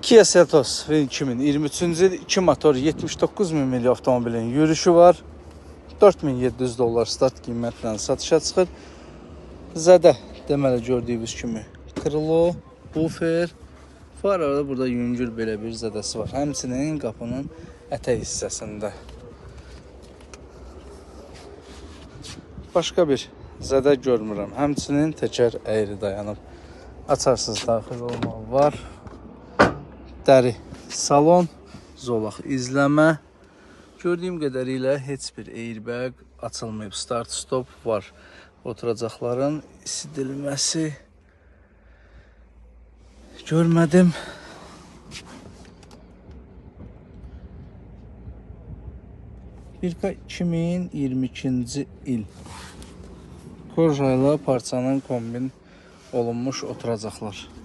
Kia Seltos 2023-cü il 2 motor 79 min mil avtomobilin yürüyüşü var. 4700 dollar start qiymətlə satışa çıxır. Zədə deməli gördüyünüz kimi krilo, bufer, farada burada yüngül belə bir zədəsi var. Həmçinin qapının ətək hissəsində. Başqa bir zədə görmürəm. Həmçinin təkər əyri dayanıb. Açarsız daxil olmaq var. Dəri salon, zolaq izləmə. Gördüyüm qədərilə heç bir airbag açılmayıb. Start stop var. Oturacaqların isidilməsi görmədim. Birka 2022-ci il. Korjayla parçanın kombin olunmuş oturacaqlar.